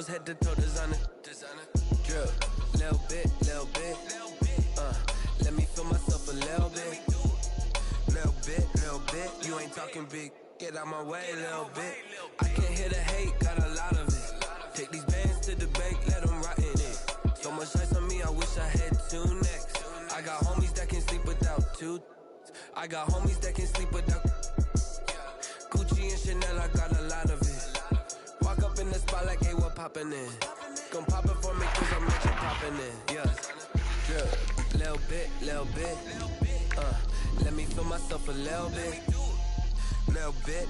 girls head to toe designer. Drip, little bit. Let me feel myself a little bit. Little bit. You ain't talking big. Get out my way, little bit. I can't hear the hate, got a lot of it. Take these bands to the bank, let them rot in it. So much ice on me, I wish I had two necks. I got homies that can sleep without two. I got homies that can sleep without Gucci and Chanel, I got a lot of it. Walk up in the spot like, hey, what poppin' in? Gon' pop it for me cause I'm rich and poppin' in. Yeah, drip, little bit. Let me feel myself a little bit. Little bit.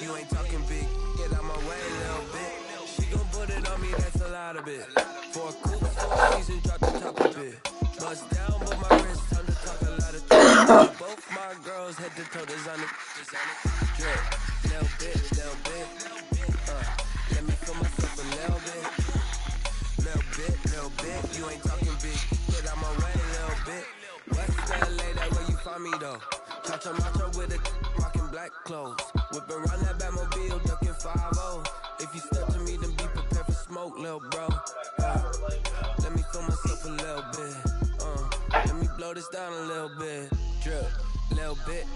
You ain't talking big. Get out my way, little bit. She gon' put it on me, that's a lot of it. For a coupe, 4 season, drop the top a bit. Bust down, but my wrist, time to talk a lot of things. Both my girls head to toe designer. Drip, little bit. Let me feel myself a little bit. Little bit. You ain't talking big. Get out my way, little bit. West LA, that where you find me though. Macho with a rockin' black clothes. Whip around that Batmobile, ducking 5-0. If you step to me, then be prepared for smoke, lil' bro. Let me feel myself a little bit. Let me blow this down a little bit. Drip, little bit.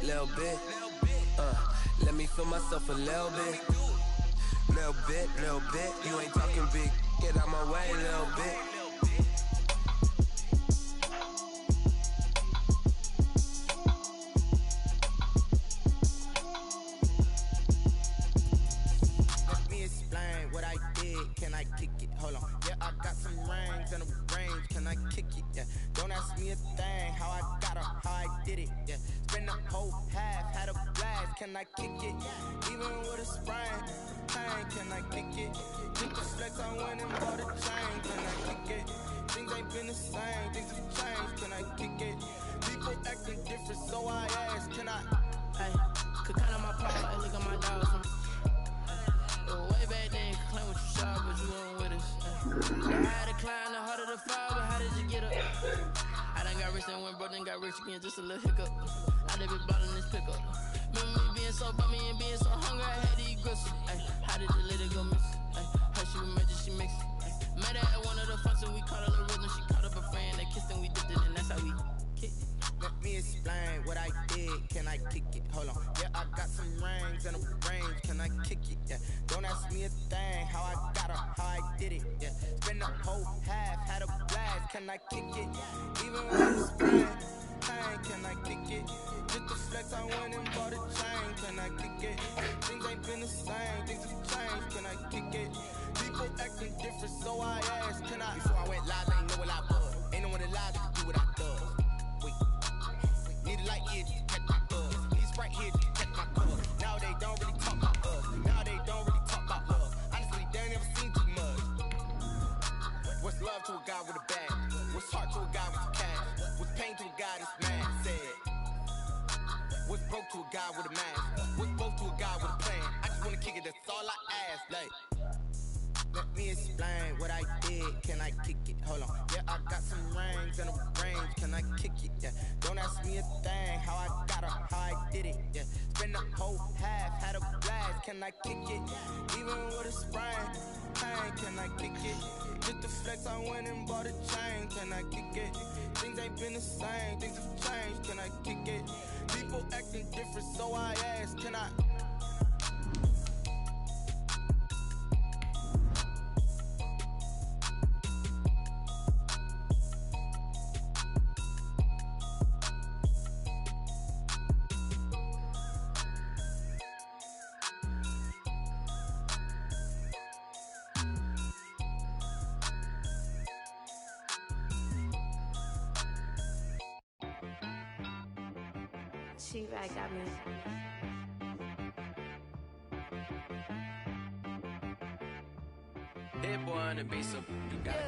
Let me feel myself a little bit. Little bit. You ain't talking big. Get out my way, little bit. Can I kick it? Hold on. Yeah, I got some rings and a range. Can I kick it? Yeah. Don't ask me a thing. How I got her, how I did it. Yeah. Spend the whole half, had a blast. Can I kick it? Even with a sprain. Pain, can I kick it? Took the flex, I went and bought a chain. Can I kick it? Things ain't been the same. Things have changed. Can I kick it? People acting different, so I ask. Can I? Hey, could count on my power. Hey, look at my dogs. Way back then, claim what you saw, but you weren't with us. I had to climb the heart of the fire, but how did you get up? I done got rich and went broke, then got rich again, just a little hiccup. I done been ballin' this pickup. Remember me being so bummy and being so hungry, I had to eat gristle. How did the lady go miss? How she was magic, she mixed it. Met her at one of the functions, we caught her little rhythm, she caught up a friend, they kissed and we dipped it, and that's how we kicked it. Let me explain what I did. Can I kick it? Hold on. Yeah, I got some rings and a range. Can I kick it? Yeah. Don't ask me a thing. How I got her, how I did it. Yeah. Spend the whole half, had a blast. Can I kick it? Even when it's sprain. Pain, can I kick it? Just the flex, I went and bought a chain. Can I kick it? Things ain't been the same. Things have changed. Can I kick it? People acting different, so I asked. Can I? Before I went live, ain't know what I was. Ain't no one alive that could do what I do. Need a light here to catch my buzz. Need Sprite here to catch my cuz. Now they don't really talk about us. Now they don't really talk about love. Honestly, they ain't never seen too much. What's love to a guy with a bag? What's heart to a guy with a cash? What's pain to a guy that's mad? Said. What's broke to a guy with a mask? What's broke to a guy with a plan? I just wanna kick it, that's all I ask. Like, let me explain what I did. Can I kick it? Hold on. Yeah, I got some rings and a range. Can I kick it? Yeah. Don't ask me a thing. How I got her, how I did it. Yeah. Spend the whole half, had a blast. Can I kick it? Even with a sprain. Pain, can I kick it? Just the flex, I went and bought a chain. Can I kick it? Things ain't been the same. Things have changed. Can I kick it? People acting different, so I ask. Can I? She-Rag got me. Hit boy on the beat, so you got it.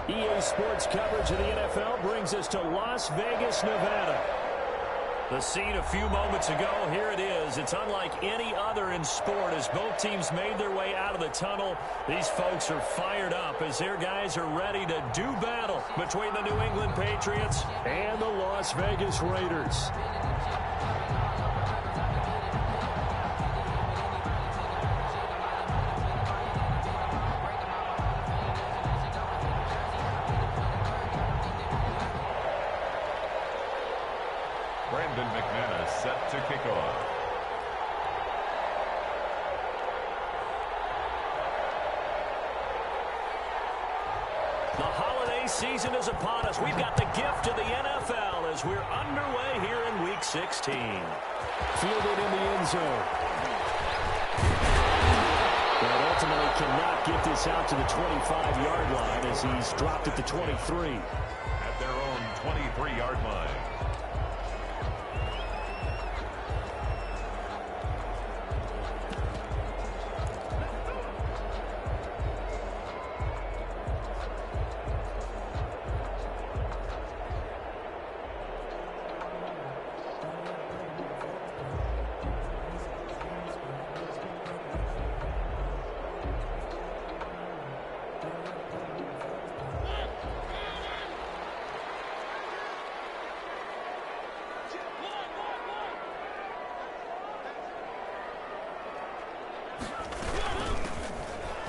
EA Sports coverage of the NFL brings us to Las Vegas, Nevada. The scene a few moments ago, here it is. It's unlike any other in sport as both teams made their way out of the tunnel. These folks are fired up as their guys are ready to do battle between the New England Patriots and the Las Vegas Raiders. McManus set to kick off. The holiday season is upon us. We've got the gift of the NFL as we're underway here in Week 16. Fielded in the end zone. But ultimately cannot get this out to the 25-yard line as he's dropped at the 23. At their own 23-yard line.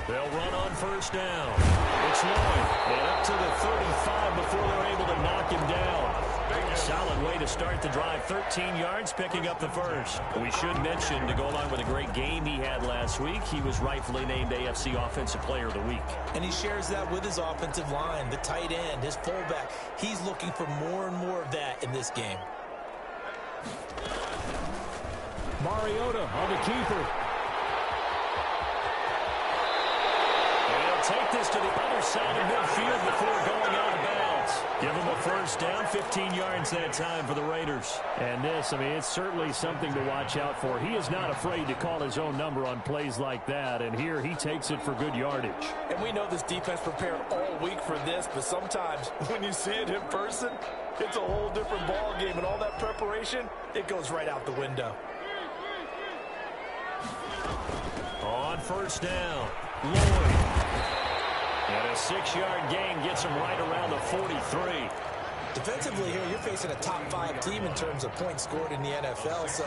They'll run on first down. It's Lloyd. And up to the 35 before they're able to knock him down. Solid way to start the drive. 13 yards, picking up the first. We should mention, to go along with a great game he had last week, he was rightfully named AFC Offensive Player of the Week. And he shares that with his offensive line, the tight end, his fullback. He's looking for more and more of that in this game. Mariota on the keeper. Take this to the other side of midfield before going out of bounds. Give them a first down, 15 yards that time for the Raiders. And this, I mean, it's certainly something to watch out for. He is not afraid to call his own number on plays like that, and here he takes it for good yardage. And we know this defense prepared all week for this, but sometimes when you see it in person, it's a whole different ball game, and all that preparation, it goes right out the window. On first down, Lloyd. And a 6-yard gain gets him right around the 43. Defensively here, you're facing a top-5 team in terms of points scored in the NFL. So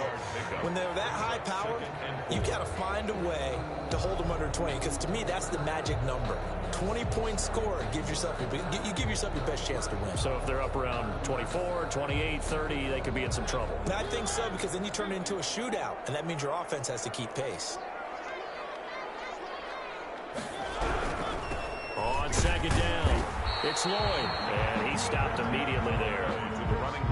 when they're that high power, you got to find a way to hold them under 20. Because to me, that's the magic number. 20 points scored gives yourself you give yourself your best chance to win. So if they're up around 24, 28, 30, they could be in some trouble. And I think so, because then you turn it into a shootout, and that means your offense has to keep pace. On second down, it's Lloyd, and he stopped immediately there.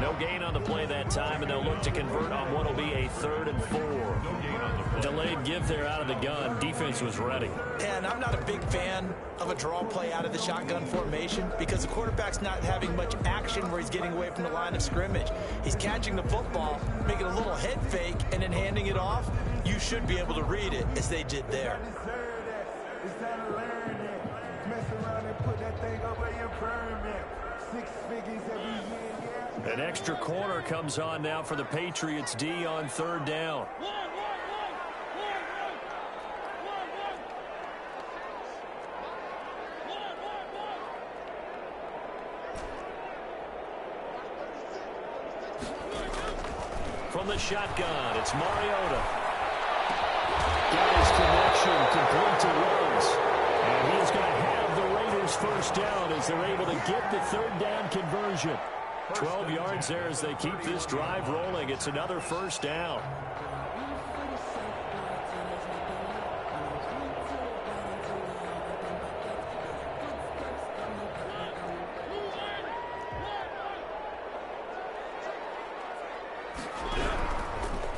No gain on the play that time, and they'll look to convert on what will be a 3rd and 4. Delayed give there out of the gun. Defense was ready. And I'm not a big fan of a draw play out of the shotgun formation because the quarterback's not having much action where he's getting away from the line of scrimmage. He's catching the football, making a little head fake, and then handing it off. You should be able to read it as they did there. An extra corner comes on now for the Patriots D on 3rd down. From the shotgun, it's Mariota. Got his connection, complete to Rhodes. And he is going to have the Raiders first down as they're able to get the 3rd down conversion. 12 yards there as they keep this drive rolling. It's another first down.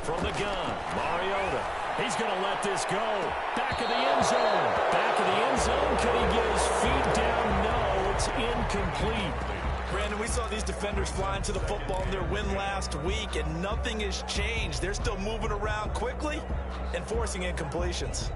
From the gun, Mariota. He's going to let this go. Back of the end zone. Back of the end zone. Can he get his feet down? No, it's incomplete. Brandon, we saw these defenders flying to the football in their win last week, and nothing has changed. They're still moving around quickly and forcing incompletions.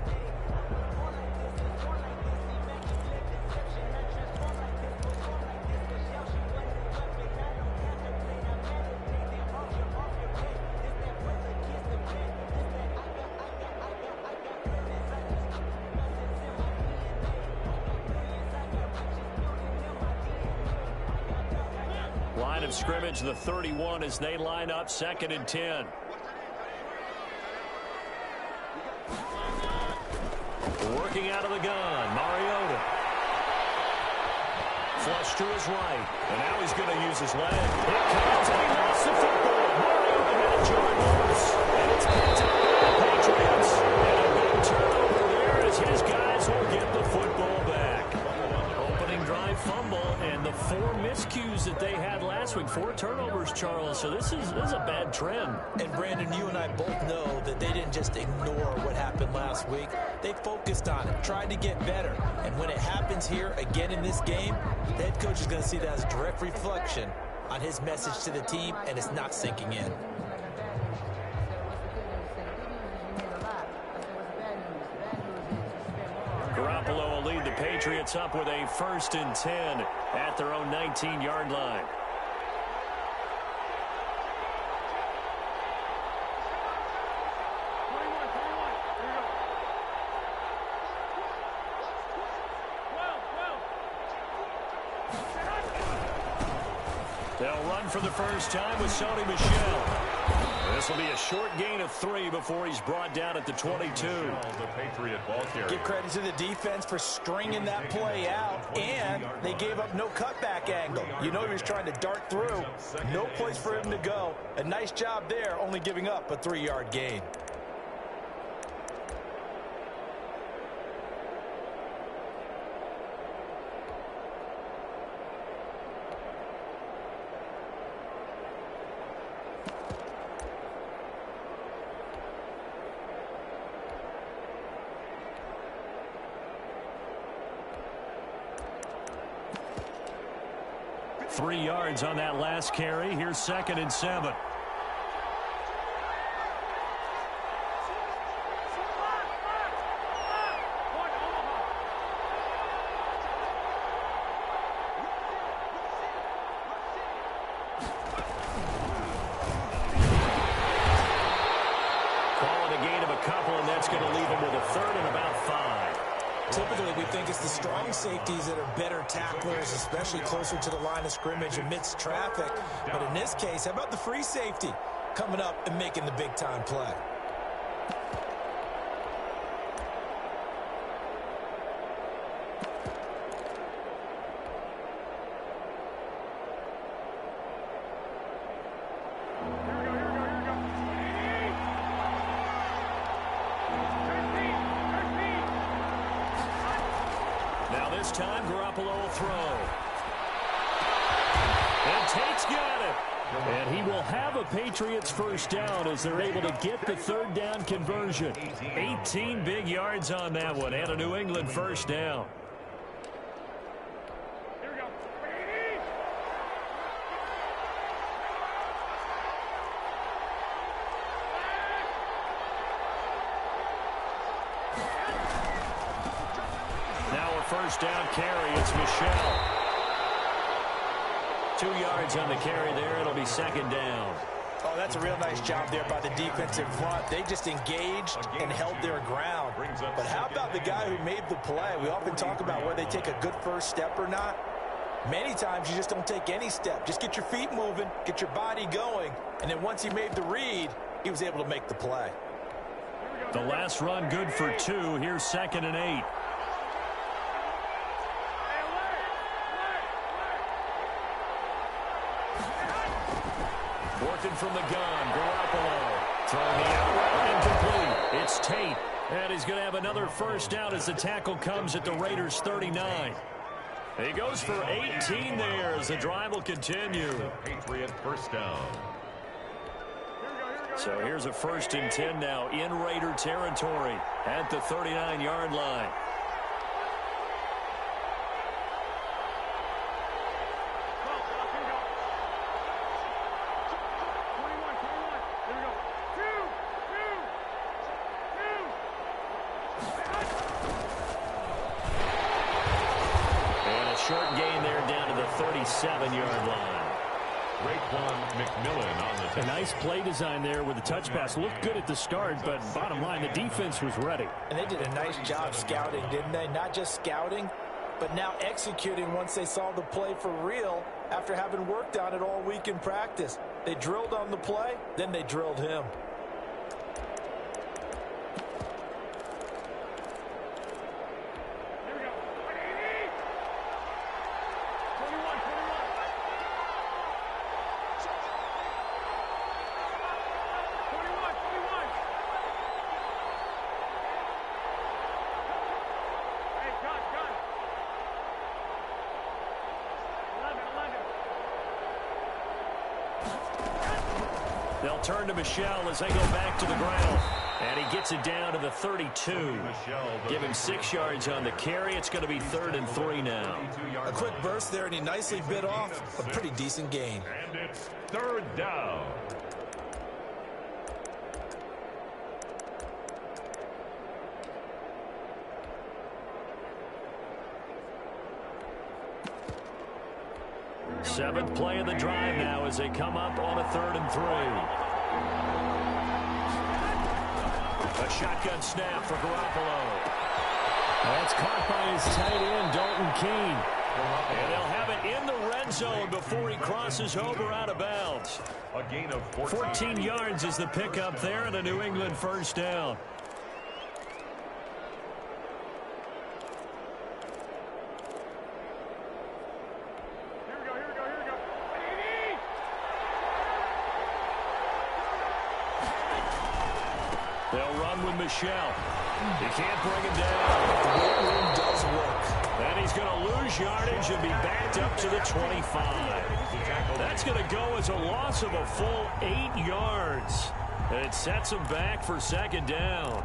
Line of scrimmage, the 31 as they line up 2nd and 10. Working out of the gun, Mariota. Flush to his right, and now he's going to use his leg. Here comes, and he lost the football. Mariota had Jordan Lewis. And it's picked up by the Patriots. And a big turnover there as his guys will get the football back. Opening drive fumble and the 4 miscues that they had last week. 4 turnovers, Charles. So this is a bad trend. And Brandon, you and I both know that they didn't just ignore what happened last week. They focused on it, tried to get better. And when it happens here again in this game, the head coach is going to see that as a direct reflection on his message to the team, and it's not sinking in. Garoppolo will lead the Patriots up with a 1st and 10 at their own 19-yard line. They'll run for the first time with Sony Michel. This will be a short gain of 3 before he's brought down at the 22. The Patriot ball carrier. Give credit to the defense for stringing that play out, and they gave up no cutback angle. You know he was trying to dart through. No place for him to go. A nice job there, only giving up a 3-yard gain. Three yards on that last carry. Here's 2nd and 7. Call it a gain of a couple, and that's going to leave him with a 3rd and about 5. Typically, we think it's the strong safeties that are better tacklers, especially closer to the line of scrimmage amidst traffic. But in this case, how about the free safety coming up and making the big-time play? This time, Garoppolo will throw. And Tate's got it. And he will have a Patriots first down as they're able to get the 3rd down conversion. 18 big yards on that one and a New England first down. First down carry, it's Michel. 2 yards on the carry there. It'll be 2nd down. Oh, that's a real nice job there by the defensive front. They just engaged and held their ground. But how about the guy who made the play? We often talk about whether they take a good first step or not. Many times you just don't take any step. Just get your feet moving, get your body going, and then once he made the read, he was able to make the play. The last run good for 2. Here's 2nd and 8. Working from the gun, Garoppolo. Throwing the out route, incomplete. It's Tate. And he's going to have another first down as the tackle comes at the Raiders' 39. He goes for 18 there as the drive will continue. Patriot first down. So here's a 1st and 10 now in Raider territory at the 39-yard line. Short gain there down to the 37-yard line. Raekwon McMillan on the tackle. A nice play design there with the touch pass. Looked good at the start, but bottom line, the defense was ready. And they did a nice job scouting, didn't they? Not just scouting, but now executing once they saw the play for real after having worked on it all week in practice. They drilled on the play, then they drilled him. return to Michel as they go back to the ground. And he gets it down to the 32. Give him 6 yards on the carry. It's going to be 3rd and 3 now. A quick burst there, and he nicely bit off a pretty decent gain. And it's 3rd down. Seventh play of the drive now as they come up on a 3rd and 3. A shotgun snap for Garoppolo. That's caught by his tight end, Dalton Keene. And they'll have it in the red zone before he crosses over out of bounds. A gain of 14 yards is the pickup there and a New England first down. They'll run with Michel. He can't bring him down. The weight room does work. And he's going to lose yardage and be backed up to the 25. That's going to go as a loss of a full 8 yards. And it sets him back for 2nd down.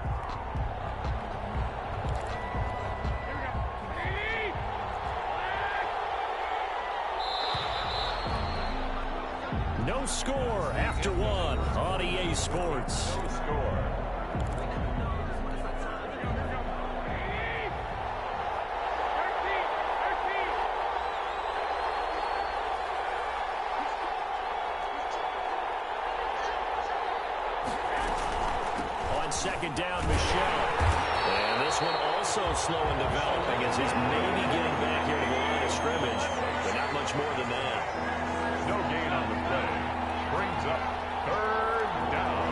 No score after 1 on EA Sports. No score. On 2nd down, Michel. And this one also slow in developing as he's maybe getting back here to the line of scrimmage, but not much more than that. No gain on the play. Brings up 3rd down.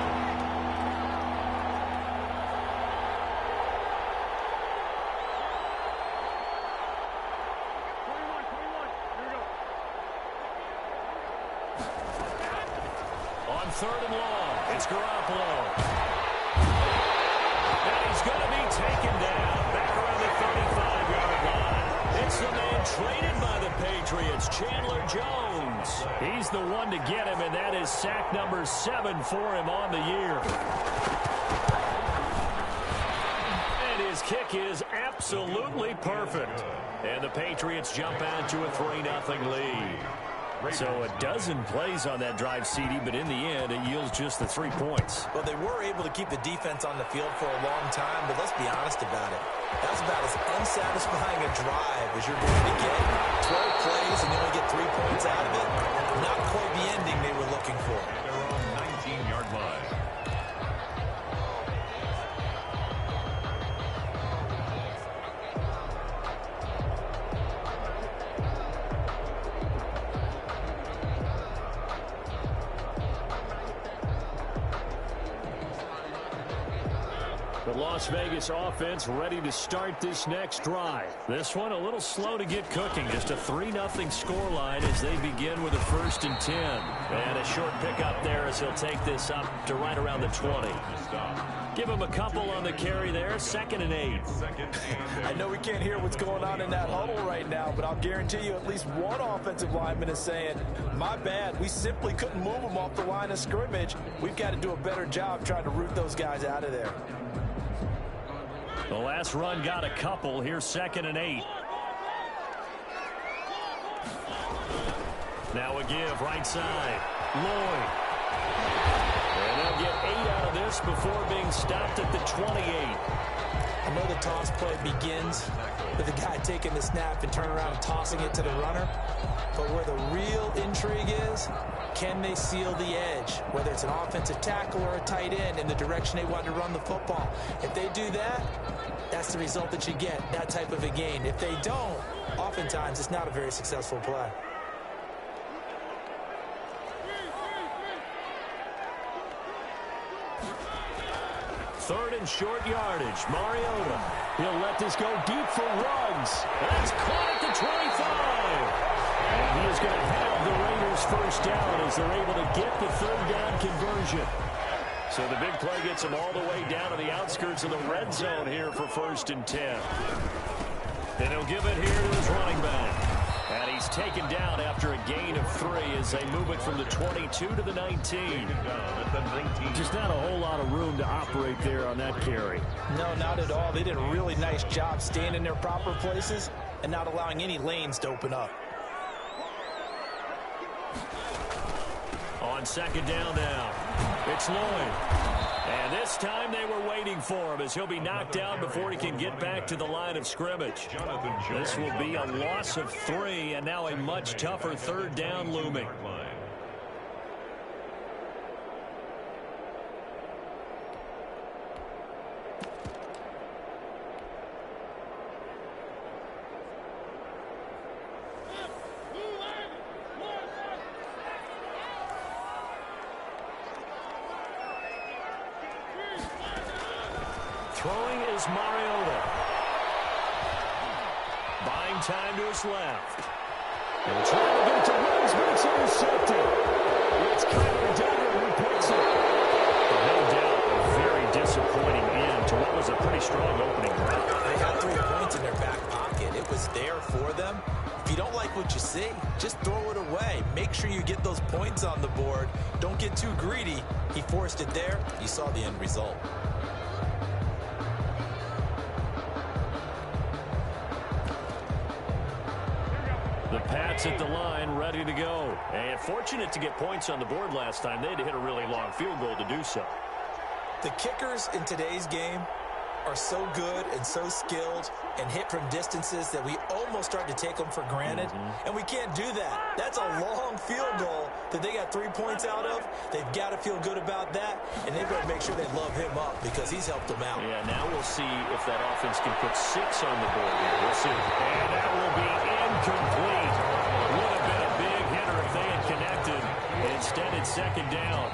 On 3rd and long, it's Garoppolo. And he's going to be taken down back around the 35-yard line. It's the man traded by the Patriots, Chandler Jones. He's the one to get him, and that is sack number 7 for him on the year. And his kick is absolutely perfect. And the Patriots jump out to a 3-0 lead. So a dozen plays on that drive, CD, but in the end, it yields just the 3 points. Well, they were able to keep the defense on the field for a long time, but let's be honest about it. That's about as unsatisfying a drive as you're going to get. 12 plays and you only get 3 points out of it. Not quite the ending they were looking for. Their own 19-yard line. The Las Vegas offense ready to start this next drive. This one a little slow to get cooking. Just a 3-0 scoreline as they begin with a 1st and 10. And a short pickup there as he'll take this up to right around the 20. Give him a couple on the carry there. 2nd and 8. I know we can't hear what's going on in that huddle right now, but I'll guarantee you at least one offensive lineman is saying, my bad, we simply couldn't move them off the line of scrimmage. We've got to do a better job trying to root those guys out of there. The last run got a couple. Here's 2nd and 8. Now a give right side. Lloyd. And they'll get 8 out of this before being stopped at the 28. I know the toss play begins with the guy taking the snap and turn around and tossing it to the runner. But where the real intrigue is, can they seal the edge? Whether it's an offensive tackle or a tight end in the direction they want to run the football. If they do that, that's the result that you get, that type of a gain. If they don't, oftentimes it's not a very successful play. Third and short yardage. Mariota. He'll let this go deep for Ruggs. That's caught at the 25. And he is going to have the Raiders first down as they're able to get the 3rd down conversion. So the big play gets him all the way down to the outskirts of the red zone here for 1st and 10. And he'll give it here to his running back. And he's taken down after a gain of 3 as they move it from the 22 to the 19. Just not a whole lot of room to operate there on that carry. No, not at all. They did a really nice job staying in their proper places and not allowing any lanes to open up. On second down now, it's Lloyd. And this time they were waiting for him as he'll be knocked down before he can get back to the line of scrimmage. This will be a loss of 3 and now a much tougher third down looming. Throwing is Mariota. Buying time to his left. They'll try to get it to Woods, but it's intercepted. It's Kyler Duggar who picks it. No doubt a very disappointing end to what was a pretty strong opening drive. They had 3 points in their back pocket. It was there for them. If you don't like what you see, just throw it away. Make sure you get those points on the board. Don't get too greedy. He forced it there. You saw the end result. The Pats at the line, ready to go. And fortunate to get points on the board last time. They had to hit a really long field goal to do so. The kickers in today's game are so good and so skilled and hit from distances that we almost start to take them for granted. And we can't do that. That's a long field goal that they got 3 points out of. They've got to feel good about that, and they've got to make sure they love him up because he's helped them out. Yeah, now we'll see if that offense can put 6 on the board here. We'll see. And that will be incomplete. Would have been a big hitter if they had connected. Instead, it's second down.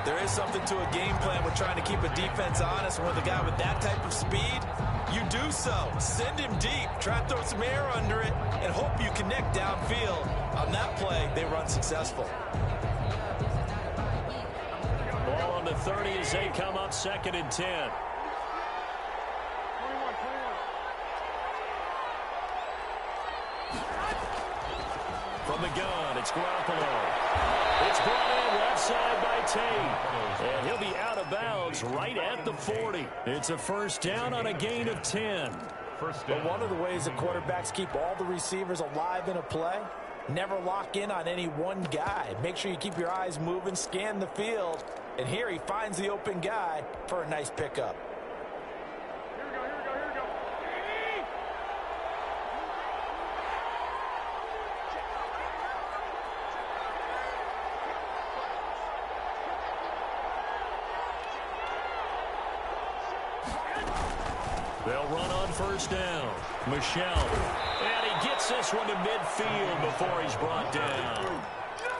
There is something to a game plan with trying to keep a defense honest. When with a guy with that type of speed, you do so. Send him deep. Try to throw some air under it and hope you connect downfield. On that play, they run successful. Ball on the 30 as they come up second and 10. From the gun, it's Garoppolo. It's brought in left side by Tate. And he'll be out of bounds right at the 40. It's a first down on a gain of 10. But one of the ways that quarterbacks keep all the receivers alive in a play, never lock in on any one guy. Make sure you keep your eyes moving, scan the field. And here he finds the open guy for a nice pickup. They'll run on first down. Michel. And he gets this one to midfield before he's brought down.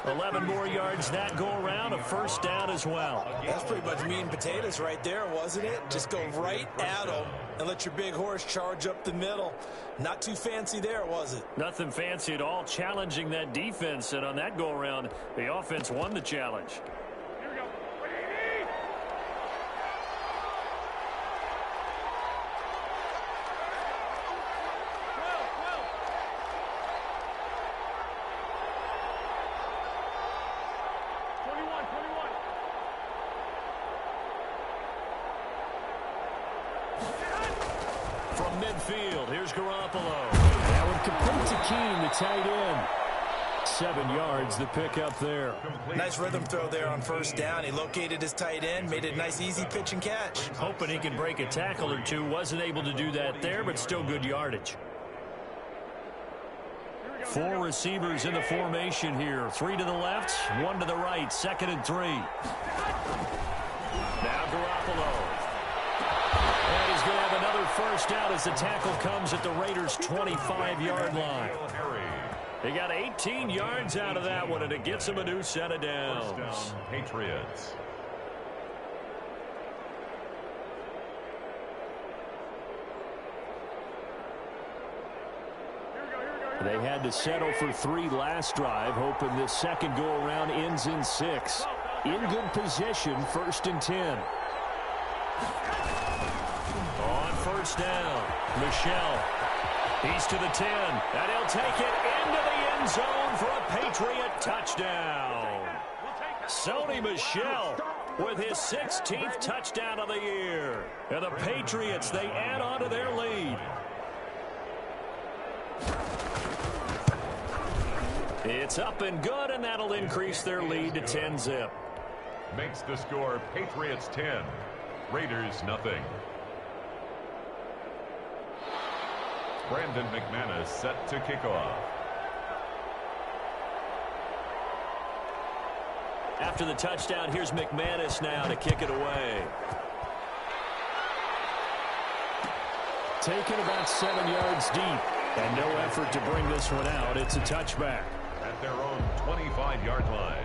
11 more yards that go around, a first down as well. That's pretty much meat and potatoes right there, wasn't it? Just go right at them and let your big horse charge up the middle. Not too fancy there, was it? Nothing fancy at all, challenging that defense. And on that go-around, the offense won the challenge. From midfield, here's Garoppolo. That one complete to Keene, the tight end. 7 yards, the pickup there. Nice rhythm throw there on first down. He located his tight end, made it a nice easy pitch and catch. Hoping he can break a tackle or two. Wasn't able to do that there, but still good yardage. 4 receivers in the formation here. 3 to the left, 1 to the right. Second and 3. Now Garoppolo. And he's going to have another first down as the tackle comes at the Raiders' 25-yard line. They got 18 yards out of that one, and it gets them a new set of downs. First down, Patriots. They had to settle for 3 last drive, hoping this second go-around ends in 6. In good position, first and 10. On first down, Michel. He's to the 10, and he'll take it into the end zone for a Patriot touchdown. Sony Michel with his 16th touchdown of the year. And the Patriots, they add on to their lead. It's up and good, and that'll increase their lead to 10-zip. Makes the score Patriots 10, Raiders nothing. Brandon McManus set to kick off. After the touchdown, here's McManus now to kick it away. Taken about 7 yards deep, and no effort to bring this one out. It's a touchback. At their own 25-yard line.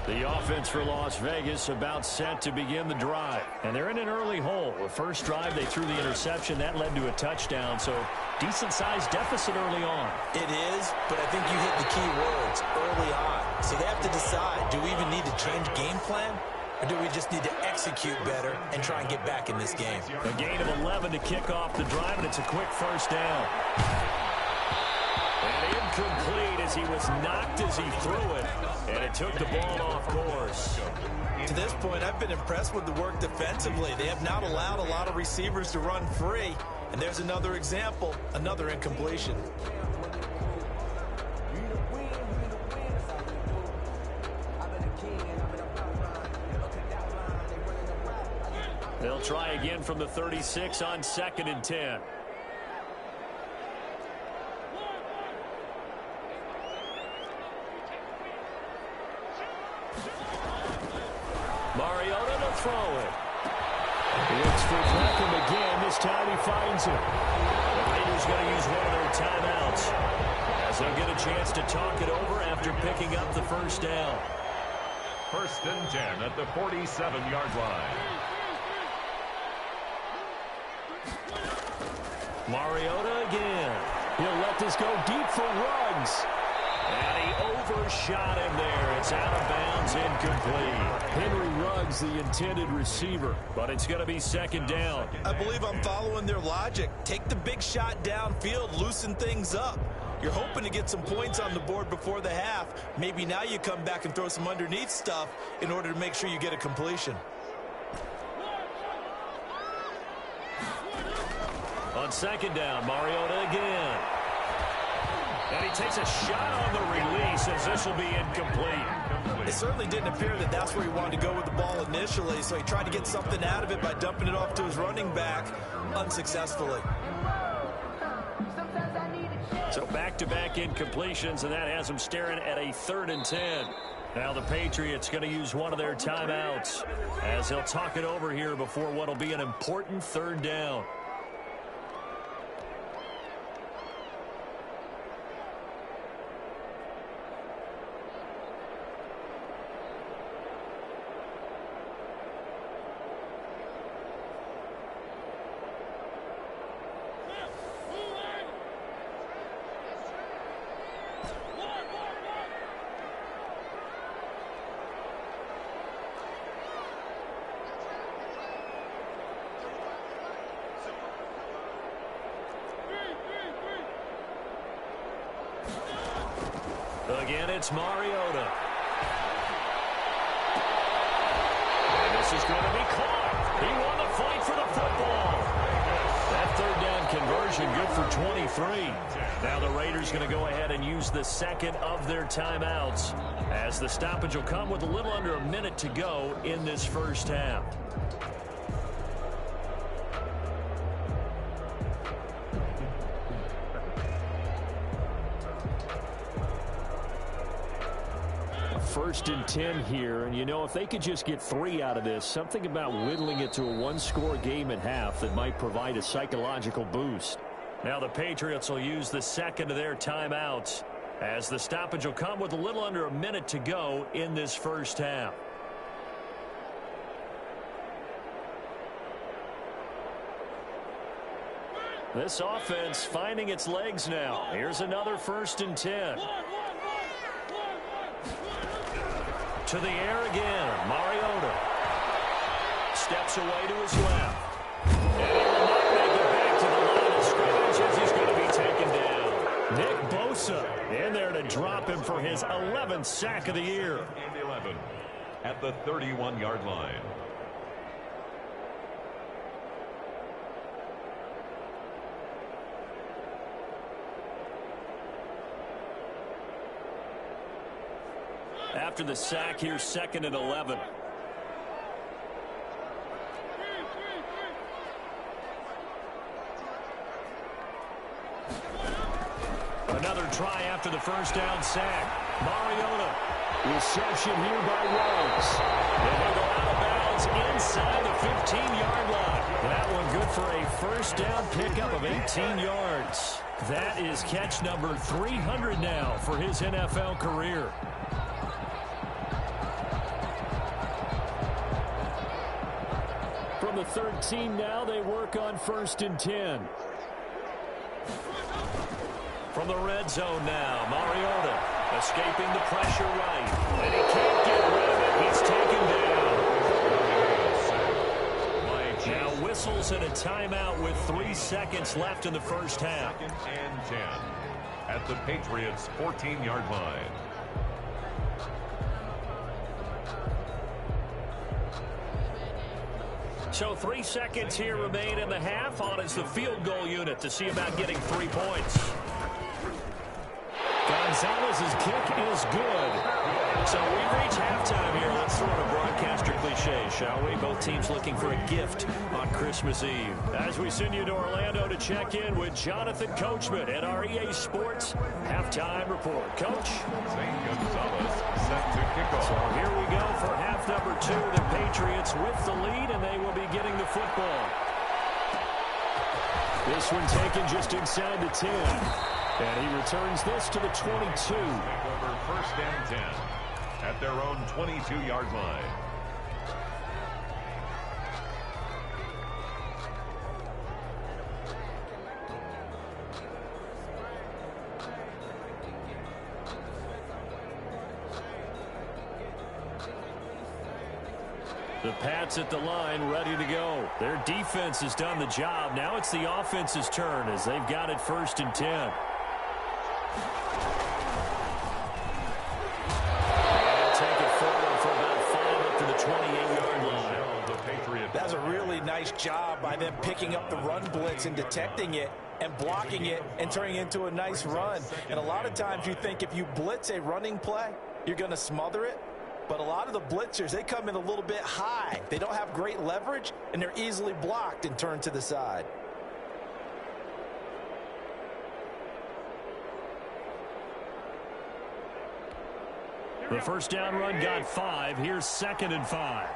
The offense for Las Vegas about set to begin the drive. And they're in an early hole. The first drive, they threw the interception. That led to a touchdown. So decent-sized deficit early on. It is, but I think you hit the key words early on. So they have to decide, do we even need to change game plan? Or do we just need to execute better and try and get back in this game? A gain of 11 to kick off the drive, and it's a quick first down. And incomplete as he was knocked as he threw it. And it took the ball off course. To this point, I've been impressed with the work defensively. They have not allowed a lot of receivers to run free. And there's another example, another incompletion. They'll try again from the 36 on 2nd and 10. Mariota to throw it. Looks for Beckham again. This time he finds him. The Raiders going to use one of their timeouts as they'll get a chance to talk it over after picking up the first down. 1st and 10 at the 47-yard line. Mariota again. He'll let this go deep for Ruggs. And he overshot him there. It's out of bounds, incomplete. Henry Ruggs, the intended receiver. But it's going to be 2nd down. I believe I'm following their logic. Take the big shot downfield, loosen things up. You're hoping to get some points on the board before the half. Maybe now you come back and throw some underneath stuff in order to make sure you get a completion. On 2nd down, Mariota again. And he takes a shot on the release as this will be incomplete. It certainly didn't appear that that's where he wanted to go with the ball initially, so he tried to get something out of it by dumping it off to his running back unsuccessfully. So back-to-back incompletions, and that has him staring at a 3rd and 10. Now the Patriots going to use one of their timeouts as they'll talk it over here before what will be an important 3rd down. Again, it's Mariota. And this is going to be caught. He won the fight for the football. That 3rd down conversion good for 23. Now the Raiders going to go ahead and use the 2nd of their timeouts as the stoppage will come with a little under a minute to go in this first half. First and 10 here, and you know, if they could just get 3 out of this, something about whittling it to a one-score game at half that might provide a psychological boost. Now the Patriots will use the 2nd of their timeouts as the stoppage will come with a little under a minute to go in this first half. This offense finding its legs now. Here's another 1st and 10. To the air again. Mariota steps away to his left. And he will not make it back to the line of scrimmage as he's going to be taken down. Nick Bosa in there to drop him for his 11th sack of the year. And 11 at the 31-yard line. After the sack, here's 2nd and 11. Another try after the first down sack. Mariota. Reception here by Rhodes. And he'll go out of bounds inside the 15-yard line. That one good for a first down pickup of 18 yards. That is catch number 300 now for his NFL career. From the 13 now, they work on 1st and 10. From the red zone now, Mariota escaping the pressure right. And he can't get rid of it. He's taken down. Now whistles and a timeout with 3 seconds left in the first half. 2nd and 10 at the Patriots' 14-yard line. So 3 seconds here remain in the half. On is the field goal unit to see about getting 3 points. Gonzalez's kick is good. So we reach halftime here. Let's throw in a broadcaster cliche, shall we? Both teams looking for a gift on Christmas Eve. As we send you to Orlando to check in with Jonathan Coachman at our EA Sports Halftime Report. Coach? St. Gonzalez set to kick off. So here we go for half number 2. The Patriots with the lead, and they will be getting the football. This one taken just inside the 10. And he returns this to the 22. Over 1st and 10 at their own 22-yard line. The Pats at the line ready to go. Their defense has done the job. Now it's the offense's turn as they've got it 1st and 10. That's a really nice job by them picking up the run blitz and detecting it and blocking it and turning it into a nice run. And a lot of times you think if you blitz a running play, you're going to smother it. But a lot of the blitzers, they come in a little bit high. They don't have great leverage, and they're easily blocked and turned to the side. The first down run got 5. Here's 2nd and 5.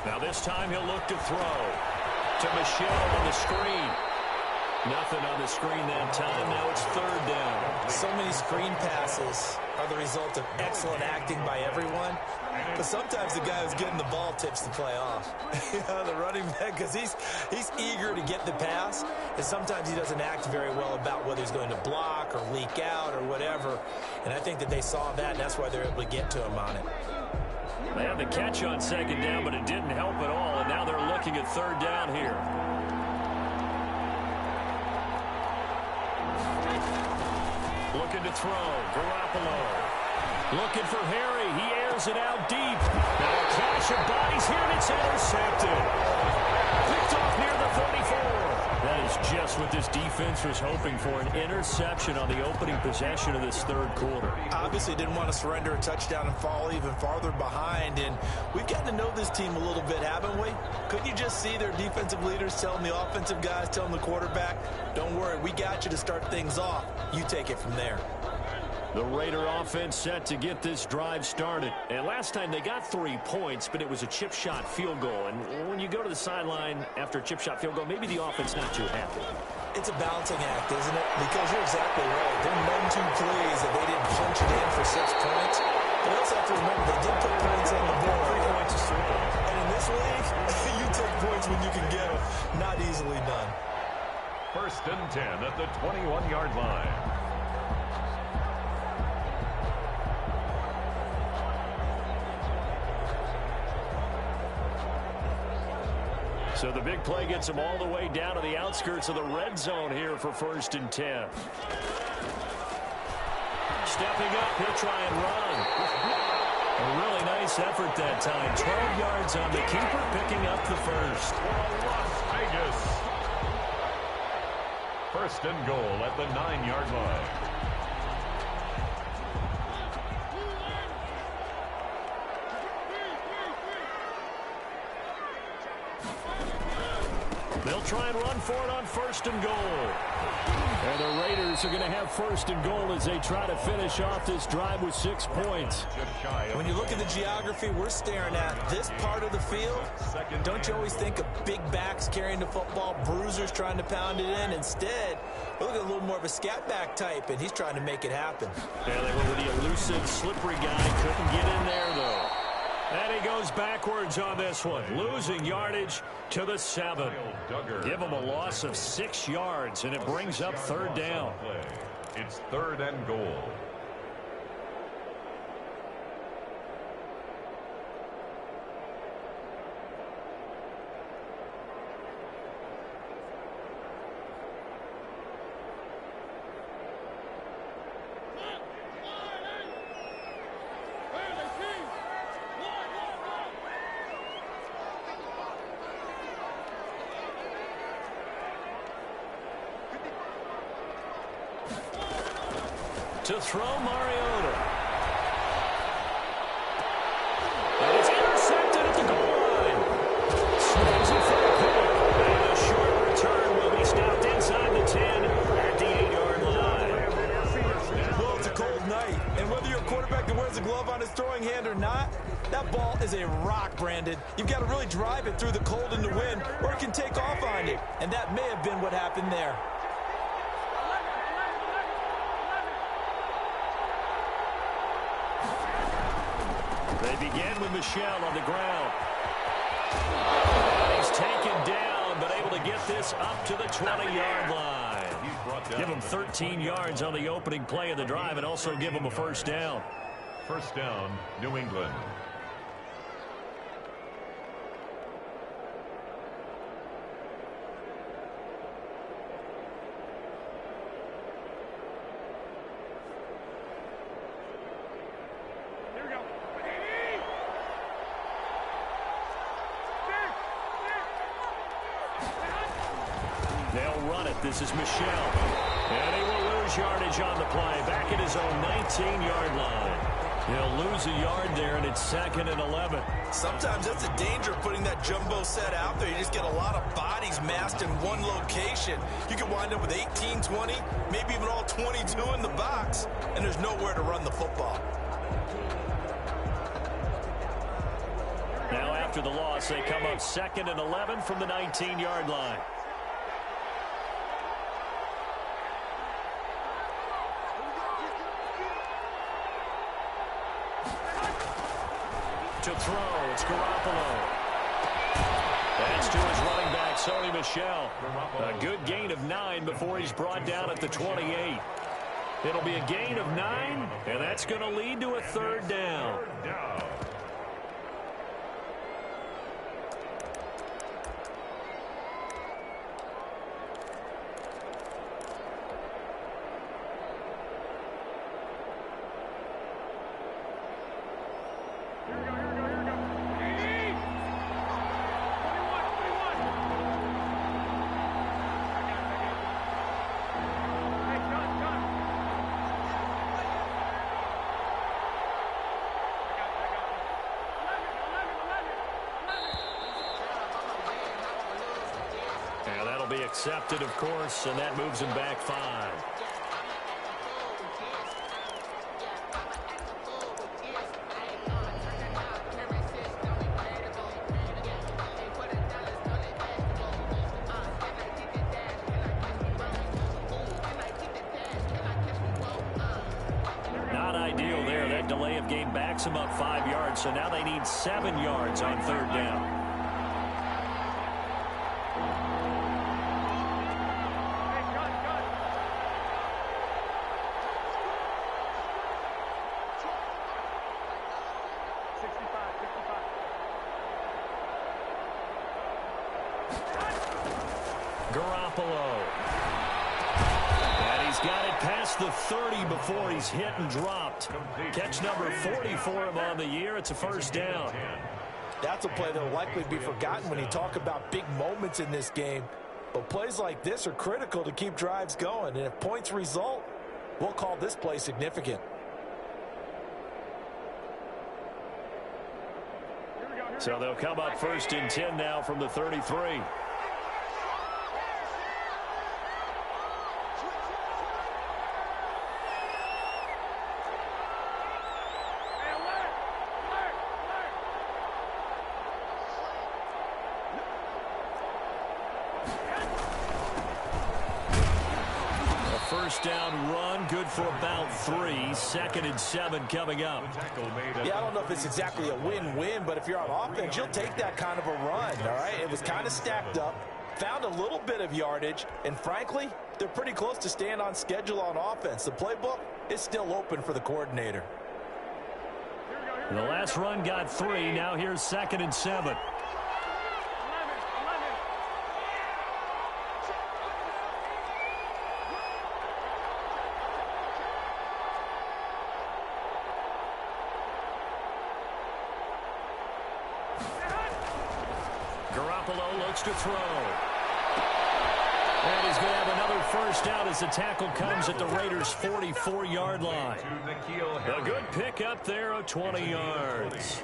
Now this time he'll look to throw to Michel on the screen. Nothing on the screen that time. Now it's 3rd down. So many screen passes are the result of excellent acting by everyone. But sometimes the guy who's getting the ball tips the play off. The running back, because he's eager to get the pass, and sometimes he doesn't act very well about whether he's going to block or leak out or whatever. And I think that they saw that, and that's why they're able to get to him on it. They had the catch on 2nd down, but it didn't help at all, and now they're looking at 3rd down here. Looking to throw. Garoppolo. Looking for Harry. He airs it out deep. Now a clash of bodies here, and it's intercepted. Picked off near the 34. That is just what this defense was hoping for, an interception on the opening possession of this 3rd quarter. Obviously didn't want to surrender a touchdown and fall even farther behind, and we've gotten to know this team a little bit, haven't we? Couldn't you just see their defensive leaders telling the offensive guys, telling the quarterback, don't worry, we got you to start things off. You take it from there. The Raider offense set to get this drive started. And last time they got 3 points, but it was a chip shot field goal. And when you go to the sideline after a chip shot field goal, maybe the offense not too happy. It's a balancing act, isn't it? Because you're exactly right. They're none too pleased that they didn't punch it in for 6 points. But you also have to remember they did put points on the board. 3 points is 3 points. And in this league, you take points when you can get them. Not easily done. 1st and 10 at the 21-yard line. So the big play gets them all the way down to the outskirts of the red zone here for 1st and 10. Stepping up, he'll try and run. A really nice effort that time. 12 yards on the keeper, picking up the first. Las Vegas. 1st and goal at the 9-yard line. They'll try and run for it on 1st and goal. And the Raiders are going to have 1st and goal as they try to finish off this drive with 6 points. When you look at the geography we're staring at, this part of the field, don't you always think of big backs carrying the football, bruisers trying to pound it in? Instead, look at a little more of a scat back type, and he's trying to make it happen. Yeah, they went with the elusive, slippery guy. Couldn't get in there, though. And he goes backwards on this one, losing yardage to the 7. Give him a loss of 6 yards, and it brings up 3rd down. It's 3rd and goal. To throw, Mariota. And it's intercepted at the goal line. Swings it for a pick. And a short return will be stopped inside the 10 at the 8-yard line. Well, it's a cold night, and whether you're a quarterback that wears a glove on his throwing hand or not, that ball is a rock, Brandon. You've got to really drive it through the cold and the wind, or it can take off on you. And that may have been what happened there. They begin with Michel on the ground. And he's taken down, but able to get this up to the 20-yard line. Give him 13 yards on the opening play of the drive and also give him a 1st down. 1st down, New England. They'll run it. This is Michel. And he will lose yardage on the play. Back at his own 19-yard line. He'll lose a yard there, and it's 2nd and 11. Sometimes that's the danger of putting that jumbo set out there. You just get a lot of bodies massed in one location. You can wind up with 18, 20, maybe even all 22 in the box, and there's nowhere to run the football. Now after the loss, they come up 2nd and 11 from the 19-yard line. To throw, it's Garoppolo. That's to his running back, Sony Michel. A good gain of 9 before he's brought down at the 28. It'll be a gain of 9, and that's going to lead to a 3rd down. Be accepted, of course, and that moves him back 5. delay of game backs them up 5 yards, so now they need 7 yards on third down. Garoppolo. And he's got it past the 30 before he's hit and dropped. Catch number 40 for him on the year. It's a first down. That's a play that will likely be forgotten when you talk about big moments in this game. But plays like this are critical to keep drives going. And if points result, we'll call this play significant. So they'll come up 1st and 10 now from the 33. First down run, good for about 3. 2nd and 7 coming up. Yeah, I don't know if it's exactly a win-win, but if you're on offense, you'll take that kind of a run, all right? It was kind of stacked up, found a little bit of yardage, and frankly, they're pretty close to staying on schedule on offense. The playbook is still open for the coordinator. The last run got 3. Now here's 2nd and 7. Garoppolo looks to throw. And he's going to have another first down as the tackle comes at the Raiders' 44-yard line. A good pickup there of 20 yards.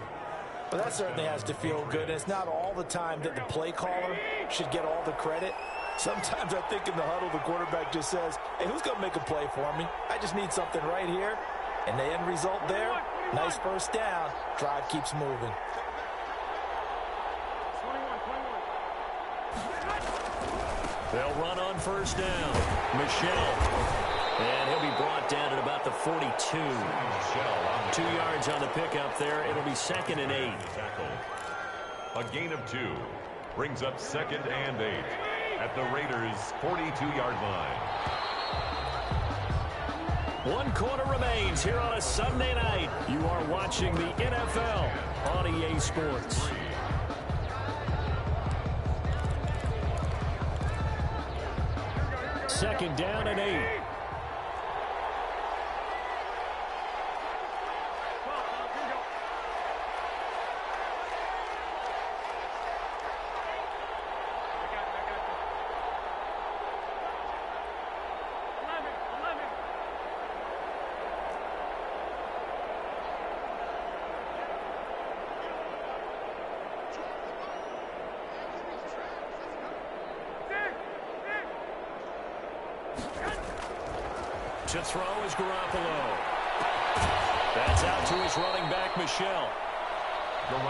But that certainly has to feel good. And it's not all the time that the play caller should get all the credit. Sometimes I think in the huddle, the quarterback just says, hey, who's going to make a play for me? I just need something right here. And the end result there, nice first down. Drive keeps moving. They'll run on first down. Michel. And he'll be brought down at about the 42. 2 yards on the pickup there. It'll be 2nd and 8. A gain of 2 brings up 2nd and 8 at the Raiders' 42-yard line. 1 quarter remains here on a Sunday night. You are watching the NFL on EA Sports. Second down and 8. To throw is Garoppolo. That's out to his running back, Michel.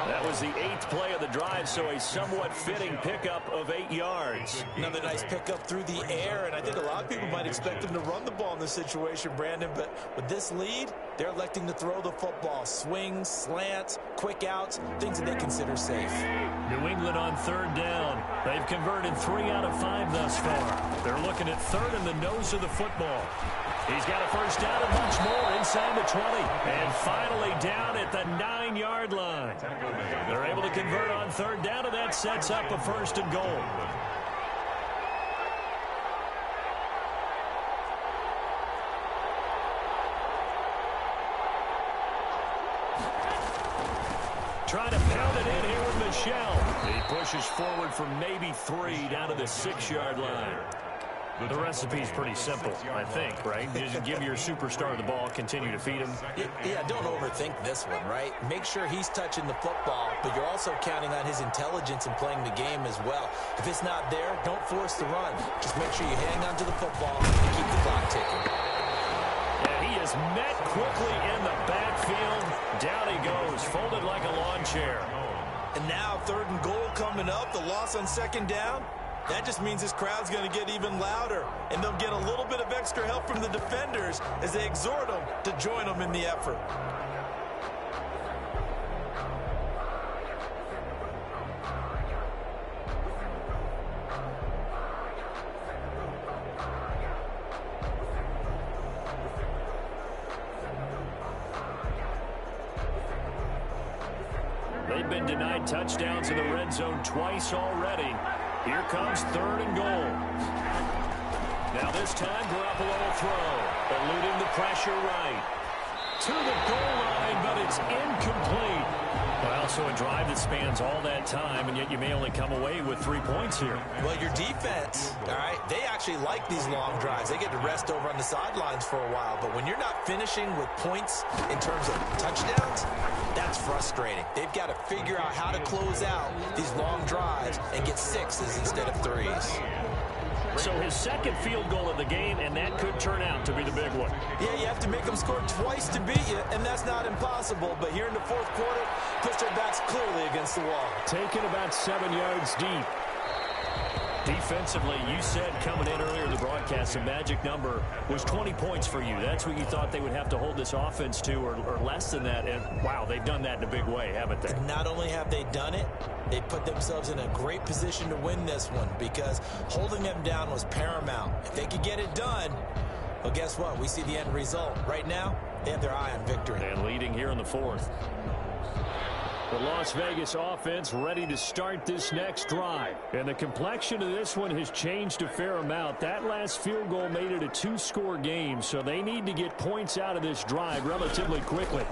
That was the 8th play of the drive, so a somewhat fitting pickup of 8 yards. Another nice pickup through the air, and I think a lot of people might expect him to run the ball in this situation, Brandon, but with this lead, they're electing to throw the football. Swings, slants, quick outs, things that they consider safe. New England on third down. They've converted 3 out of 5 thus far. They're looking at third in the nose of the football. He's got a first down and much more inside the 20. And finally down at the 9-yard line. They're able to convert on third down, and that sets up a 1st and goal. Trying to pound it in here with Michel. He pushes forward for maybe 3 down to the 6-yard line. The recipe's pretty simple, I think, right? You just give your superstar the ball, continue to feed him. Yeah, don't overthink this one, right? Make sure he's touching the football, but you're also counting on his intelligence in playing the game as well. If it's not there, don't force the run. Just make sure you hang on to the football and keep the clock ticking. And he is met quickly in the backfield. Down he goes, folded like a lawn chair. And now 3rd and goal coming up, the loss on 2nd down. That just means this crowd's going to get even louder, and they'll get a little bit of extra help from the defenders as they exhort them to join them in the effort. They've been denied touchdowns in the red zone twice already. Here comes 3rd and goal. Now this time, Garoppolo will throw, eluding the pressure right. To the goal line, but it's incomplete. Well, so a drive that spans all that time, and yet you may only come away with 3 points here. Well, your defense, all right, they actually like these long drives. They get to rest over on the sidelines for a while, but when you're not finishing with points in terms of touchdowns, that's frustrating. They've got to figure out how to close out these long drives and get 6s instead of 3s. So his 2nd field goal of the game, and that could turn out to be the big one. Yeah, you have to make them score twice to beat you, and that's not impossible. But here in the 4th quarter, pushed their backs clearly against the wall. Taken about 7 yards deep. Defensively, you said coming in earlier in the broadcast, the magic number was 20 points for you. That's what you thought they would have to hold this offense to, or less than that. And, wow, they've done that in a big way, haven't they? Not only have they done it, they put themselves in a great position to win this one because holding them down was paramount. If they could get it done, well, guess what? We see the end result. Right now, they have their eye on victory. And leading here in the 4th. The Las Vegas offense ready to start this next drive. And the complexion of this one has changed a fair amount. That last field goal made it a 2-score game, so they need to get points out of this drive relatively quickly.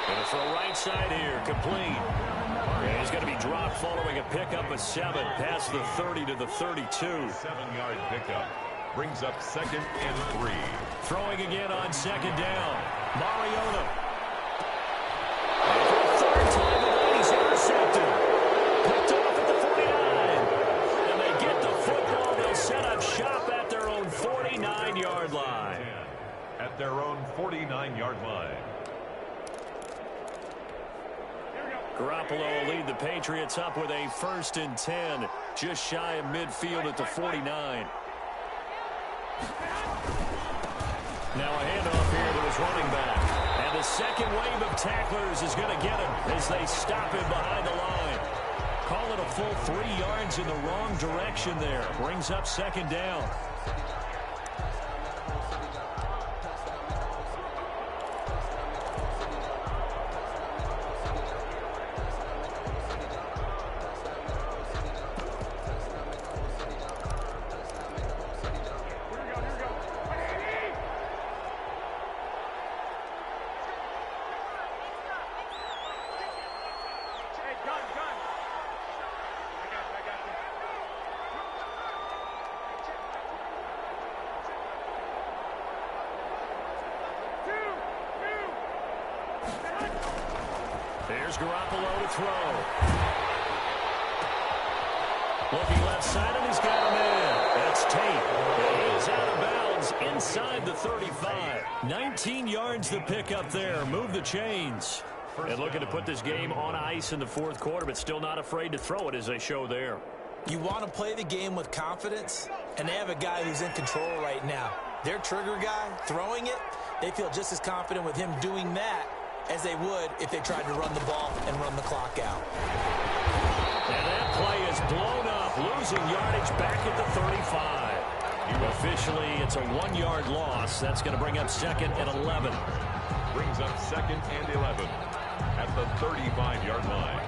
And it's the right side here, complete. And he's going to be dropped following a pickup of 7 past the 30 to the 32. 7-yard pickup. Brings up 2nd and 3. Throwing again on 2nd down. Mariota. And for the 3rd time tonight, he's intercepted. Picked off at the 49. And they get the football. They'll set up shop at their own 49-yard line. At their own 49-yard line. Garoppolo will lead the Patriots up with a 1st and 10. Just shy of midfield at the 49. Now a handoff here to his running back. And the second wave of tacklers is going to get him as they stop him behind the line. Call it a full 3 yards in the wrong direction there. Brings up 2nd down. There's Garoppolo to throw. Looking left side, and he's got him in. That's Tate. He is out of bounds inside the 35. 19 yards the pick up there. Move the chains. And looking to put this game on ice in the 4th quarter, but still not afraid to throw it as they show there. You want to play the game with confidence, and they have a guy who's in control right now. Their trigger guy, throwing it, they feel just as confident with him doing that as they would if they tried to run the ball and run the clock out. And that play is blown up, losing yardage back at the 35. Officially, it's a 1-yard loss. That's going to bring up 2nd and 11. Brings up 2nd and 11 at the 35-yard line.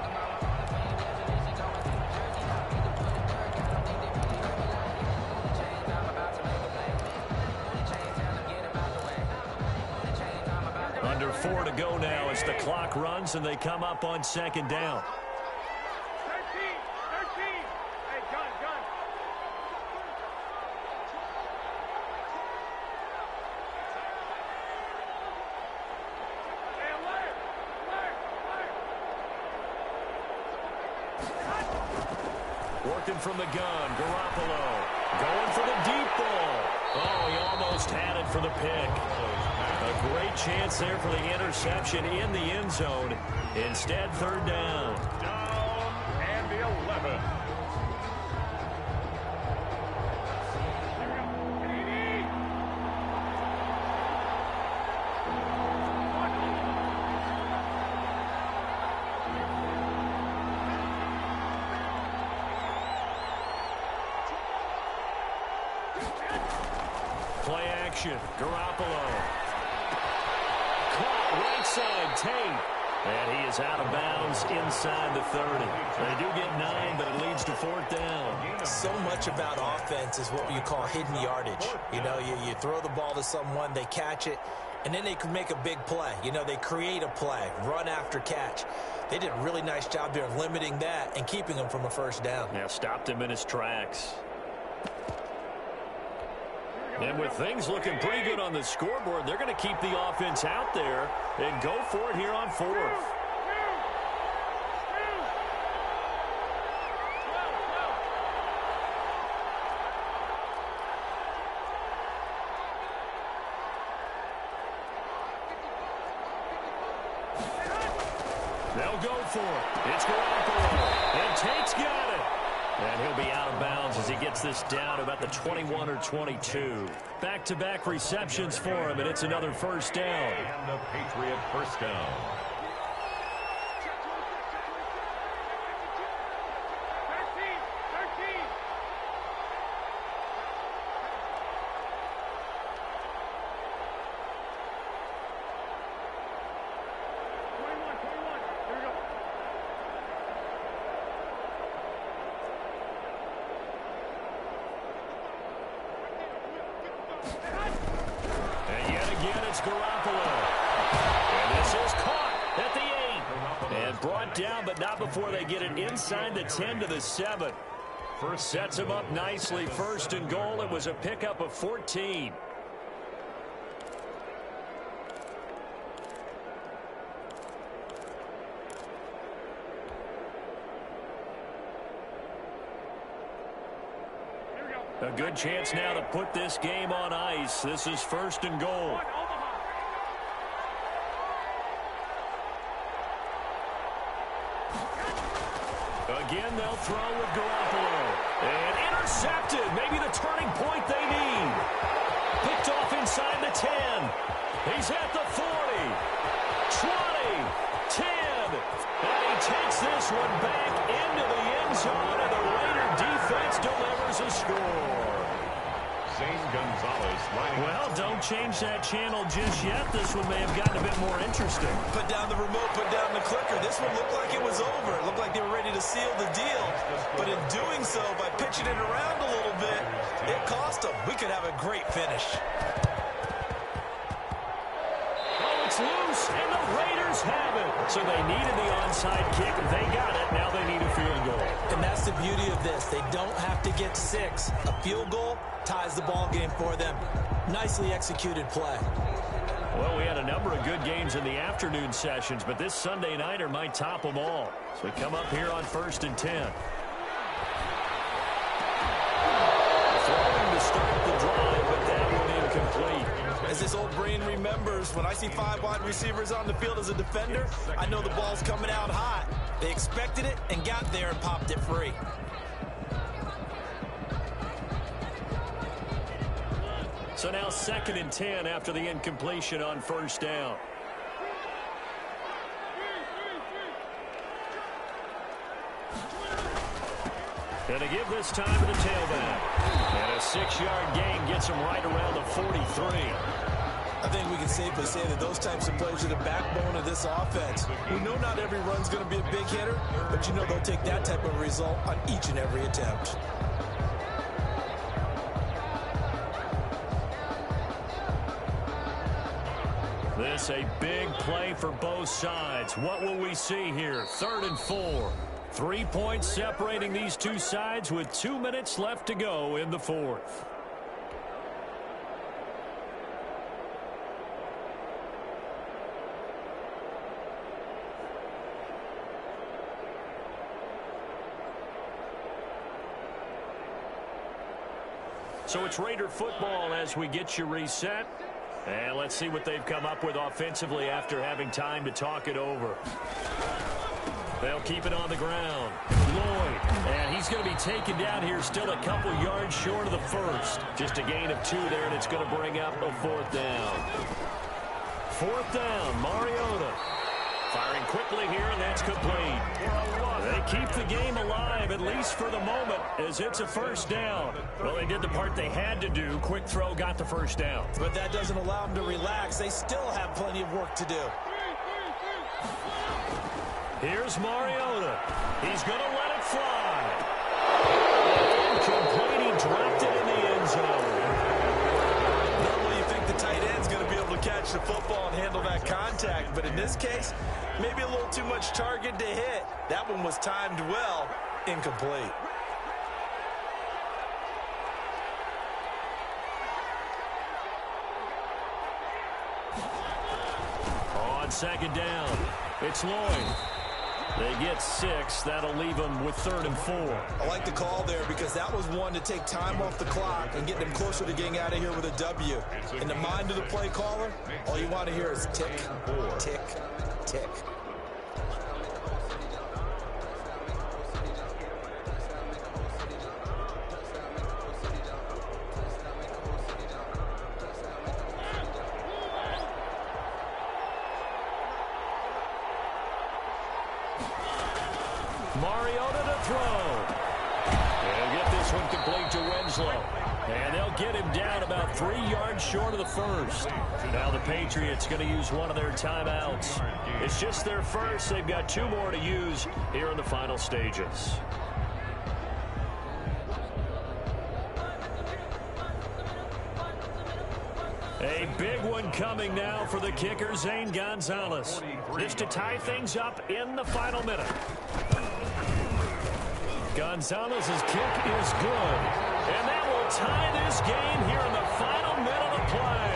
Under 4 to go now as the clock runs and they come up on 2nd down. 13. Hey, gun. Hey, alert. Working from the gun, Garoppolo. Going for the deep ball. Oh, he almost had it for the pick. A great chance there for the interception in the end zone. Instead, 3rd down. Down and the 11. Play action. Garoppolo. Caught side, Tate. And he is out of bounds inside the 30. They do get 9, but it leads to 4th down. So much about offense is what you call hidden yardage. You know, you throw the ball to someone, they catch it, and then they can make a big play. You know, they create a play, run after catch. They did a really nice job there of limiting that and keeping him from a first down. Yeah, stopped him in his tracks. And with things looking pretty good on the scoreboard, they're going to keep the offense out there and go for it here on 4th. They'll go for it. It's Garoppolo. And Tate's got it. And he'll be out of bounds as he gets this down to about the 21 or 22. Back-to-back receptions for him, and it's another first down. And the Patriot first down. 21. Here we go. And yet again, it's Garoppolo. And this is caught at the 8. And brought down, but not before they get it inside the 10 to the 7. First sets him up nicely. First and goal. It was a pickup of 14. A good chance now to put this game on ice. This is first and goal. Again, they'll throw with Garoppolo. And intercepted. Maybe the turning point they need. Picked off inside the 10. He's at the 40. 20. 10. And he takes this one back into the end zone, and the Raider defense delivers a score. Zane Gonzalez lining Well, don't change that channel just yet. This one may have gotten a bit more interesting. Put down the remote, put down the clicker. This one looked like it was over. It looked like they were ready to seal the deal. But in doing so, by pitching it around a little bit, it cost them. We could have a great finish. Oh, it's loose, and the Raiders have it. So they needed the onside kick. They got it. Now they need a field goal. And that's the beauty of this. They don't have to get 6. A field goal ties the ball game for them. Nicely executed play. Well, we had a number of good games in the afternoon sessions, but this Sunday nighter might top them all. So we come up here on 1st and 10. Throwing to start the drive, but that one incomplete. As this old brain remembers, when I see 5 wide receivers on the field as a defender, I know the ball's coming out hot. They expected it and got there and popped it free. So now 2nd and 10 after the incompletion on first down. And to give this time to the tailback. And a 6-yard gain gets him right around the 43. I think we can safely say that those types of plays are the backbone of this offense. We know not every run's going to be a big hitter, but you know they'll take that type of result on each and every attempt. This a big play for both sides. What will we see here? 3rd and 4. 3 points separating these two sides with 2 minutes left to go in the 4th. So it's Raider football as we get you reset. And let's see what they've come up with offensively after having time to talk it over. They'll keep it on the ground. Lloyd, and he's going to be taken down here still a couple yards short of the first. Just a gain of 2 there, and it's going to bring up a 4th down. 4th down, Mariota. Firing quickly here, and that's complete. They keep the game alive, at least for the moment, as it's a first down. Well, they did the part they had to do. Quick throw got the first down. But that doesn't allow them to relax. They still have plenty of work to do. Here's Mariota. He's going to let it fly. Incomplete. He dropped it in the end zone. Normally you think the tight end's going to be able to catch the football and handle that contact, but in this case, maybe a little too much target to hit. That one was timed well. Incomplete. On second down, it's Lloyd. They get 6. That'll leave them with 3rd and 4. I like the call there because that was one to take time off the clock and get them closer to getting out of here with a W. In the mind of the play caller, all you want to hear is tick, tick, tick. Mariota to throw. They'll get this one complete to Winslow. And they'll get him down about 3 yards short of the first. Now the Patriots going to use one of their timeouts. It's just their first. They've got 2 more to use here in the final stages. A big one coming now for the kicker, Zane Gonzalez. This to tie things up in the final minute. Gonzalez's kick is good. And that will tie this game here in the final minute of play.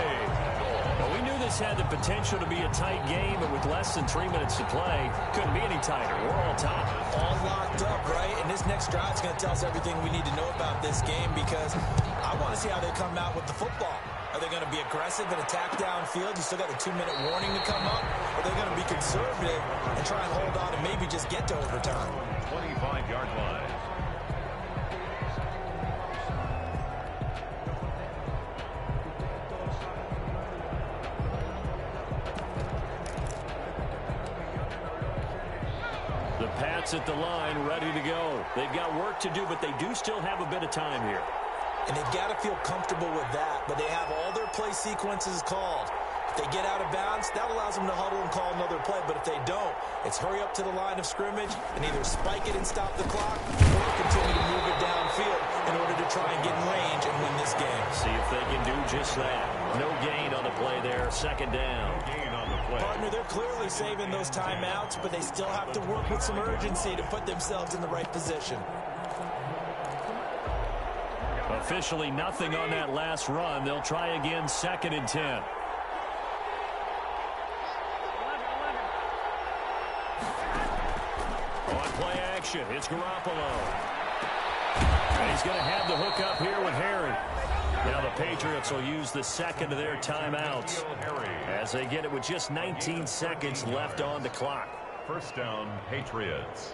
Well, we knew this had the potential to be a tight game, but with less than 3 minutes to play, couldn't be any tighter. We're all tied. All locked up, right? And this next drive is going to tell us everything we need to know about this game because I want to see how they come out with the football. Are they going to be aggressive and attack downfield? You still got the 2-minute warning to come up. Or are they going to be conservative and try and hold on and maybe just get to overtime? 25-yard line. The Pats at the line, ready to go. They've got work to do, but they do still have a bit of time here. And they've got to feel comfortable with that, but they have all their play sequences called. If they get out of bounds, that allows them to huddle and call another play. But if they don't, it's hurry up to the line of scrimmage and either spike it and stop the clock or continue to move it downfield in order to try and get in range and win this game. See if they can do just that. No gain on the play there. Second down. Gain on the play. Partner, they're clearly saving those timeouts, but they still have to work with some urgency to put themselves in the right position. Officially nothing on that last run. They'll try again, 2nd and 10. On play action, it's Garoppolo. And he's going to have the hook up here with Harry. Now the Patriots will use the second of their timeouts as they get it with just 19 seconds left on the clock. First down, Patriots.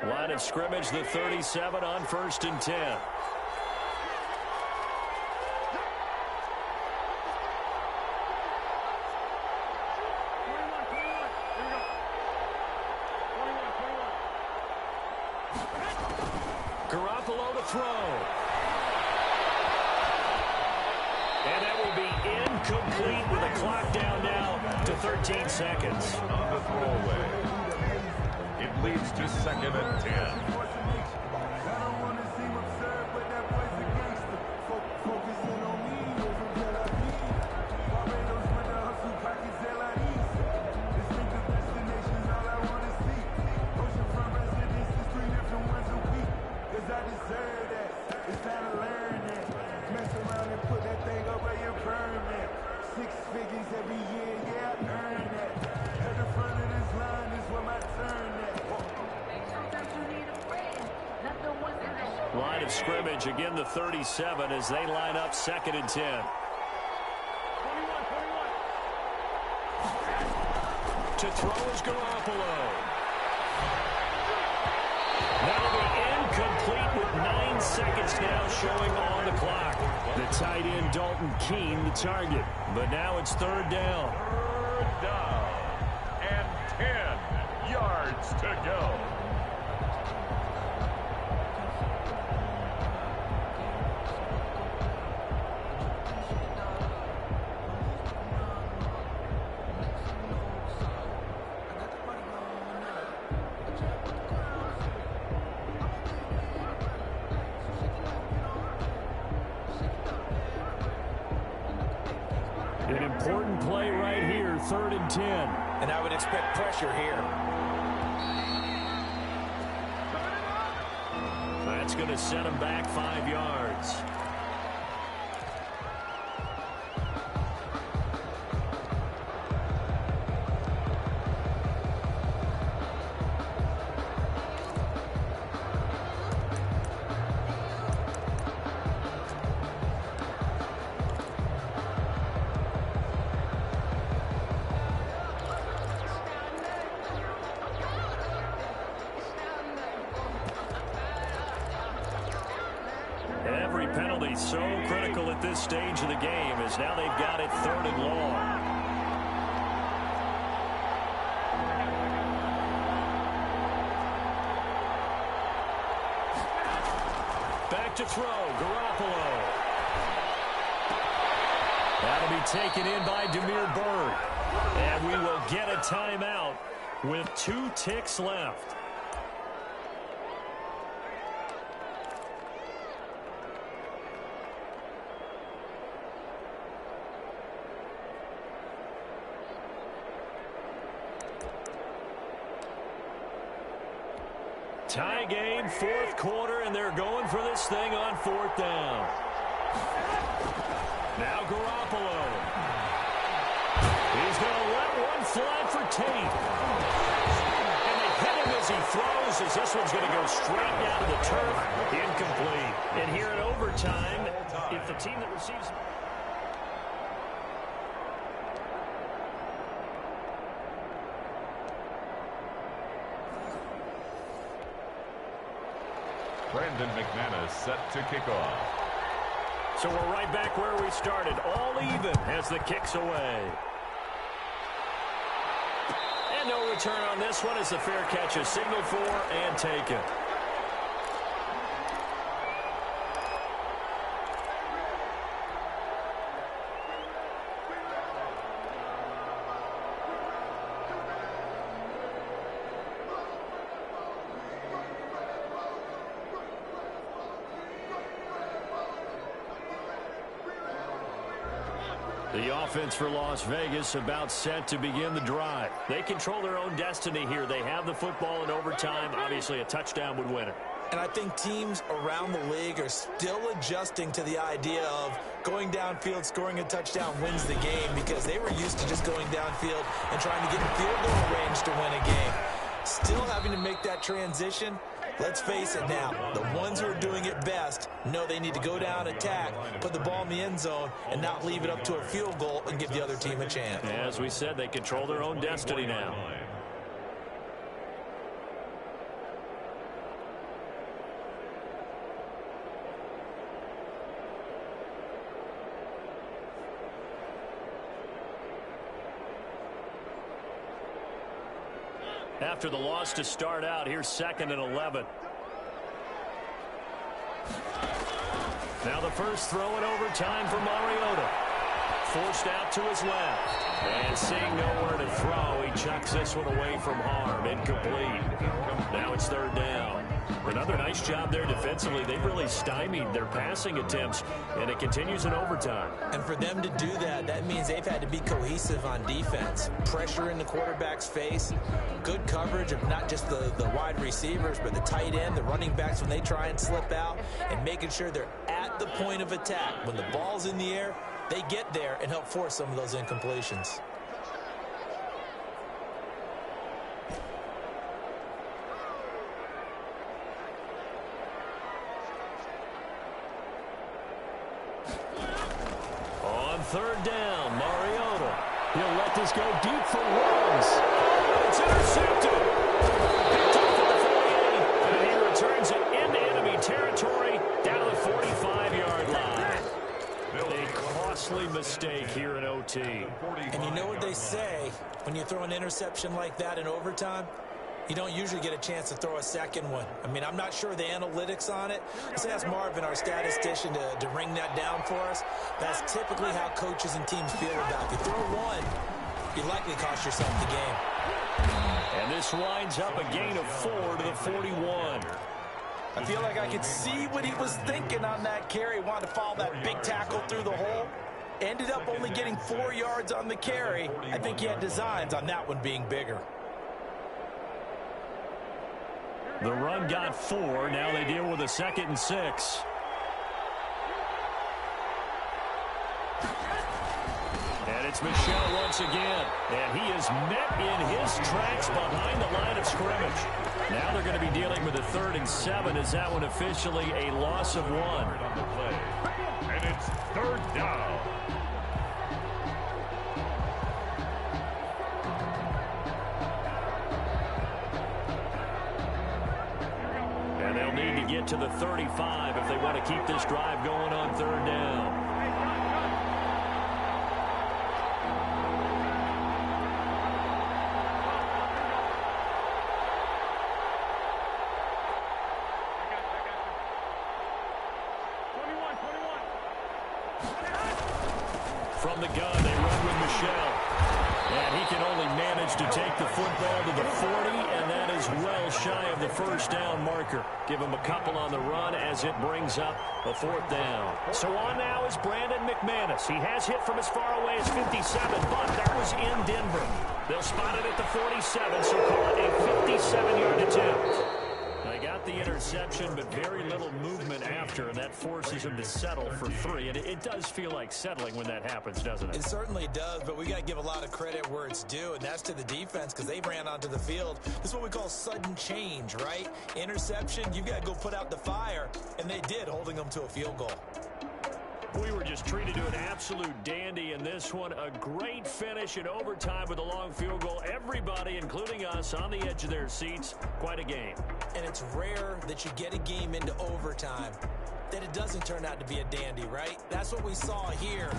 Line of scrimmage, the 37 on 1st and 10. Garoppolo to throw. And that will be incomplete with the clock down now to 13 seconds. On the throwaway. It leads to 2nd and 10. Line of scrimmage, again the 37 as they line up 2nd and 10. To throw is Garoppolo. That'll be incomplete with 9 seconds now showing on the clock. The tight end Dalton Keene the target, but now it's 3rd down. third down and 10 yards to go. An important play right here, 3rd and 10. And I would expect pressure here. That's going to set him back 5 yards. Every penalty so critical at this stage of the game as now they've got it 3rd and long. Back to throw, Garoppolo. That'll be taken in by Damiere Byrd. And we will get a timeout with 2 ticks left. Tie game, 4th quarter, and they're going for this thing on 4th down. Now Garoppolo. He's going to let one fly for Tate. And they hit him as he throws, as this one's going to go straight down to the turf. Incomplete. And here in overtime, if the team that receives... Brandon McManus set to kick off. So we're right back where we started, all even as the kick's away. And no return on this one as the fair catch is signaled for and taken. The offense for Las Vegas about set to begin the drive. They control their own destiny here. They have the football in overtime. Obviously, a touchdown would win it. And I think teams around the league are still adjusting to the idea of going downfield, scoring a touchdown wins the game, because they were used to just going downfield and trying to get in field goal range to win a game. Still having to make that transition. Let's face it now, the ones who are doing it best know they need to go down, attack, put the ball in the end zone, and not leave it up to a field goal and give the other team a chance. As we said, they control their own destiny now. After the loss to start out, here's 2nd and 11. Now the first throw in overtime for Mariota. Forced out to his left. And seeing nowhere to throw, he chucks this one away from harm. Incomplete. Now it's 3rd down. Another nice job there defensively. They've really stymied their passing attempts, and it continues in overtime. And for them to do that, that means they've had to be cohesive on defense. Pressure in the quarterback's face, good coverage of not just the wide receivers, but the tight end, the running backs when they try and slip out, and making sure they're at the point of attack. When the ball's in the air, they get there and help force some of those incompletions. On 3rd down, Mariota. He'll let this go deep for runs. It's intercepted. Picked up at the 48, and he returns it into enemy territory down to the 45-yard line. They cost costly mistake here in OT. And you know what they say, when you throw an interception like that in overtime, you don't usually get a chance to throw a second one. I mean, I'm not sure the analytics on it. Let's ask Marvin, our statistician, to ring that down for us. That's typically how coaches and teams feel about it. If you throw one, you likely cost yourself the game. And this winds up a gain of 4 to the 41. I feel like I could see what he was thinking on that carry. Wanted to follow that big tackle through the hole. Ended up only getting 4 yards on the carry. I think he had designs on that one being bigger. The run got 4. Now they deal with a 2nd and 6. And it's Michel once again. And he is met in his tracks behind the line of scrimmage. Now they're going to be dealing with a 3rd and 7. Is that one officially a loss of 1? And it's 3rd down. And they'll need to get to the 35 if they want to keep this drive going on 3rd down. From the gun, they run with Michel. And he can only manage to take the football to the 40, and that is well shy of the 1st down marker. Give him a couple on the run as it brings up a 4th down. So on now is Brandon McManus. He has hit from as far away as 57, but that was in Denver. They'll spot it at the 47, so call it a 57-yard attempt. They got the interception, but very little movement after, and that forces him to settle for 3. And it does feel like settling when that happens, doesn't it? It certainly does, but we got to give a lot of credit where it's due, and that's to the defense because they ran onto the field. This is what we call sudden change, right? Interception, you've got to go put out the fire, and they did, holding them to a field goal. We were just treated to an absolute dandy in this one. A great finish in overtime with a long field goal. Everybody, including us, on the edge of their seats. Quite a game. And it's rare that you get a game into overtime that it doesn't turn out to be a dandy, right? That's what we saw here.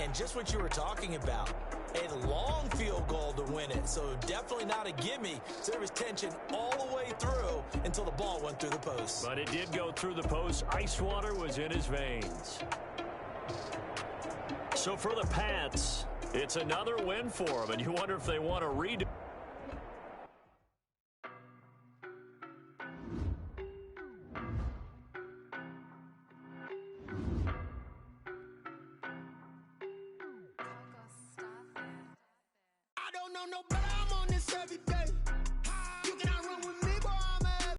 And just what you were talking about, a long field goal to win it. So definitely not a gimme. So there was tension all the way through until the ball went through the post. But it did go through the post. Ice water was in his veins. So for the Pats, it's another win for them, and you wonder if they want to redo.